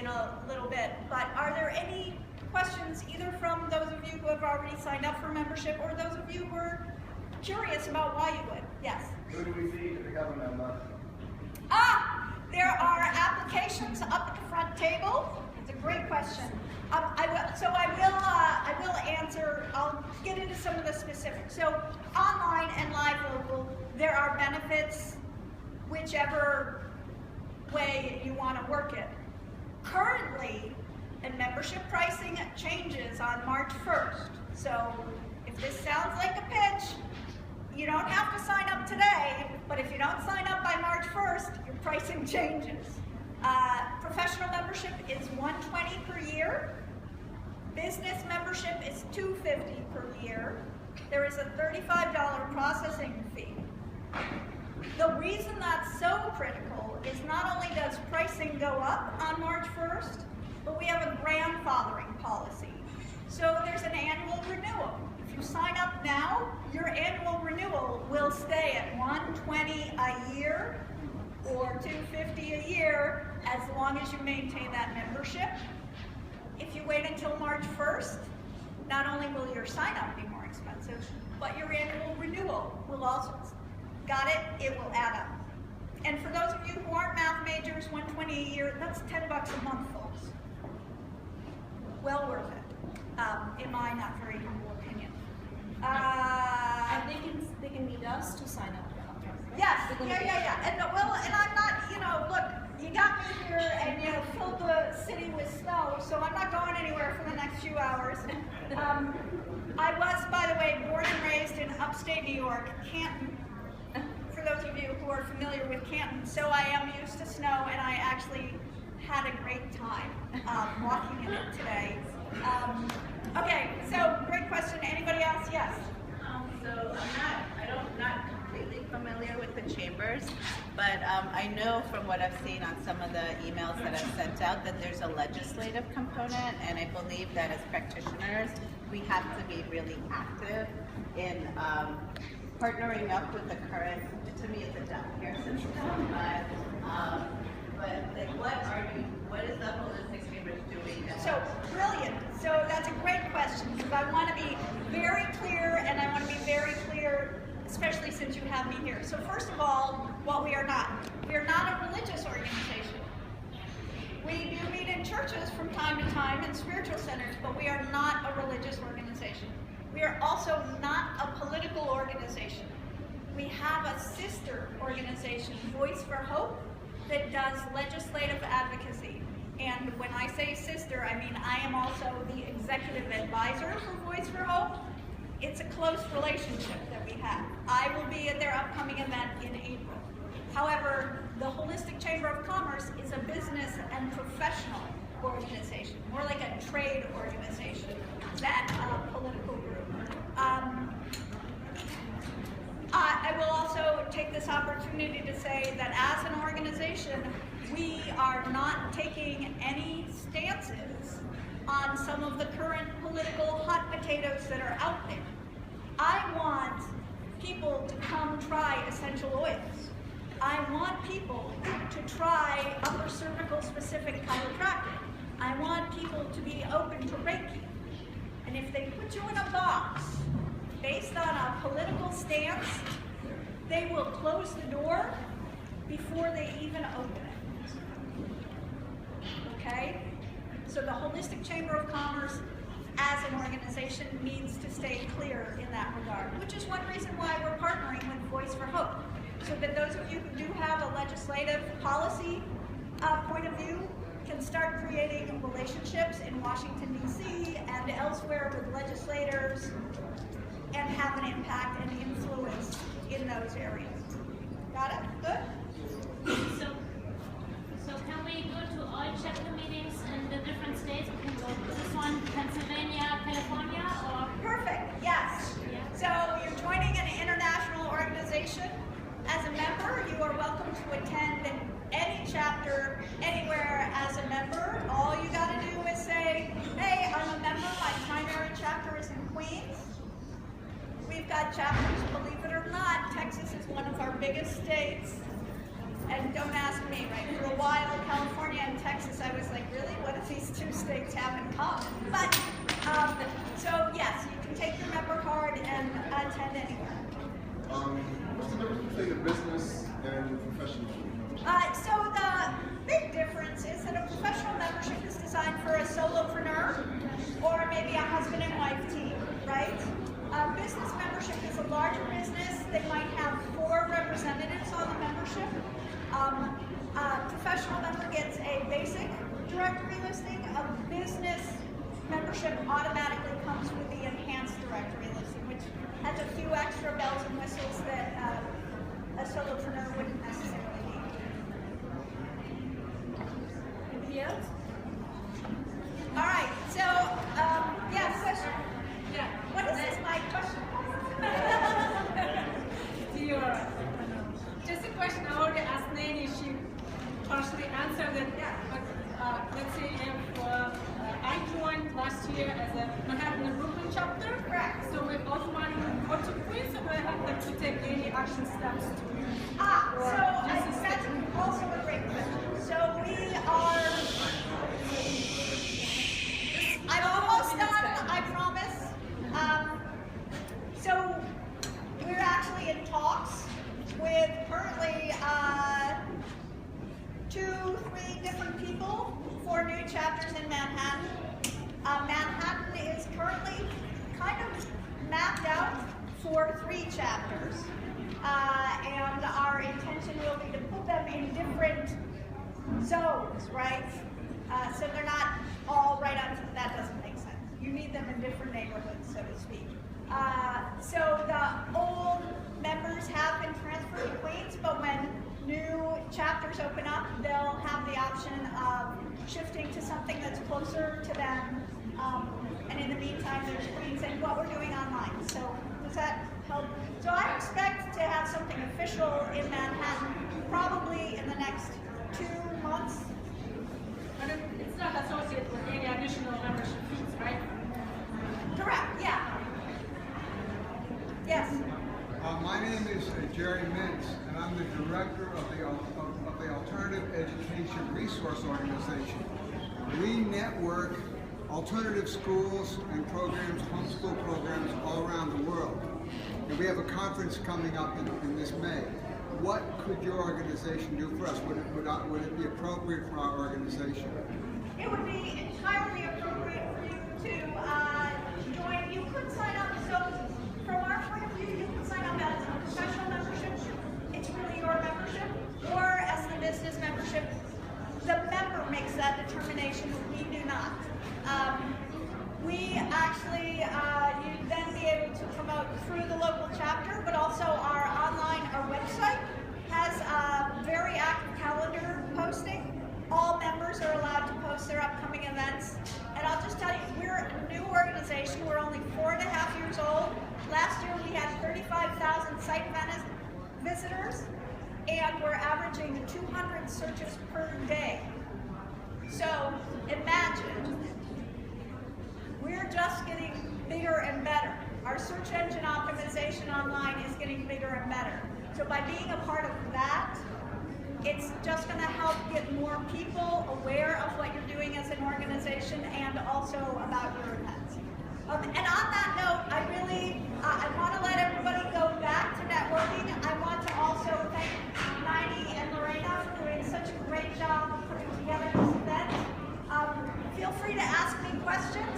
in a little bit. But are there any questions either from those of you who have already signed up for membership or those of you who are curious about why you would? Yes? Who do we see to become a member? There are applications up at the front table. It's a great question. I will answer. I'll get into some of the specifics. So online and live local, there are benefits whichever way you want to work it. Currently, and membership pricing changes on March 1st. So if this sounds like a pitch, you don't have to sign up today, but if you don't sign up by March 1st, your pricing changes. Professional membership is $120 per year. Business membership is $250 per year. There is a $35 processing fee. The reason that's so critical is not only does pricing go up on March 1st, but we have a grandfathering policy. So there's an annual renewal. If you sign up now, your annual renewal will stay at $120 a year or $250 a year as long as you maintain that membership. If you wait until March 1st, not only will your sign up be more expensive, but your annual renewal will also, got it? It will add up. And for those of you who aren't math majors, $120 a year, that's $10 a month, folks. Well worth it, in my not very humble opinion. And they can need us to sign up. Yes, yeah. And I'm not, look, you got me here and you filled the city with snow, so I'm not going anywhere for the next few hours. I was, by the way, born and raised in upstate New York, Canton, for those of you who are familiar with Canton, so I am used to snow, and I actually had a great time walking in it today. Okay, so great question. Anybody else? Yes? So I'm not completely familiar with the chambers, but I know from what I've seen on some of the emails that I've sent out that there's a legislative component, and I believe that as practitioners, we have to be really active in partnering up with the current, to me it's a down here system, but like what is the holistic chambers doing? So, brilliant. So that's a great question, because I want to be very clear, and I want to be very clear, especially since you have me here. So first of all, what we are not a religious organization. We do meet in churches from time to time and spiritual centers, but we are not a religious organization. We are also not a political organization. We have a sister organization, Voice for Hope, that does legislative advocacy. And when I say sister, I mean I am also the executive advisor for Voice for Hope. It's a close relationship that we have. I will be at their upcoming event in April. However, the Holistic Chamber of Commerce is a business and professional organization, more like a trade organization than a political group. I will also take this opportunity to say that as an organization, we are not taking any stances on some of the current political hot potatoes that are out there. I want people to come try essential oils. I want people to try upper cervical specific chiropractic. I want people to be open to Reiki. And if they put you in a box based on a political stance, they will close the door before they even open it. Okay? So the Holistic Chamber of Commerce as an organization needs to stay clear in that regard, which is one reason why we're partnering with Voice for Hope. So that those of you who do have a legislative policy point of view can start creating relationships in Washington, D.C. and elsewhere with legislators and have an impact and influence in those areas. Got it? Good? So can we go to all chapter meetings in the different states? We can go to this one, Pennsylvania, California, or? Perfect, yes. Yeah. So you're joining an international organization. As a member, you are welcome to attend any chapter, anywhere as a member. All you gotta do is say, hey, I'm a member, my primary chapter is in Queens. We've got chapters, believe it or not, Texas is one of our biggest states. And don't ask me, right? For a while, California and Texas, I was like, really? states have in common. But, so yes, you can take your member card and attend anywhere. What's the difference between a business and professional membership? So the big difference is that a professional membership is designed for a solopreneur or maybe a husband and wife team, right? Business membership is a larger business. They might have 4 representatives on the membership. A professional member gets a basic directory listing. A business membership automatically comes with the enhanced directory listing, which has a few extra bells and whistles that a solopreneur wouldn't necessarily need. Anybody else? All right, so, yes, question. Yeah. What is this, my question? Just a question I already asked Nancy. She partially answered it. But let's say if I joined last year as a Manhattan and Brooklyn chapter. Correct. So we automatically go to Queens, or do I have to take any action steps to? So that's also a great question. So we are, I'm almost done, I promise. So we're actually in talks with currently 2-3 different people for new chapters in Manhattan. Manhattan is currently kind of mapped out for 3 chapters. And our intention will be to put them in different zones, right? So they're not all right on, that doesn't make sense. You need them in different neighborhoods, so to speak. So the old members have been transferred to Queens, but when new chapters open up, they'll have the option of shifting to something that's closer to them. And in the meantime, there's Queens and what we're doing online. So does that help? So I expect to have something official in Manhattan probably in the next 2 months. But it's not associated with any additional membership fees, right? Correct, yeah. Yes. My name is Jerry Mintz, and I'm the director of the Alternative Education Resource Organization. We network alternative schools and programs, homeschool programs all around the world. And we have a conference coming up in this May. What could your organization do for us? Would it be appropriate for our organization? It would be entirely appropriate for you to join. You could sign up. So from our point of view, you can sign up as a professional membership. It's really your membership. Or as the business membership. The member makes that determination. We do not. We actually, you'd then be able to promote through the local chapter, but also our website has a very active calendar posting. All members are allowed to post their upcoming events. And I'll just tell you, we're a new organization. We're only 4.5 years old. Last year we had 35,000 site visitors, and we're averaging 200 searches per day. So imagine, we're just getting bigger and better. Our search engine optimization online is getting bigger and better. So by being a part of that, it's just going to help get more people aware of what you're doing as an organization and also about your events. And on that note, I want to let everybody go back to networking. I want to also thank Naini and Lorena for doing such a great job of putting together this event. Feel free to ask me questions.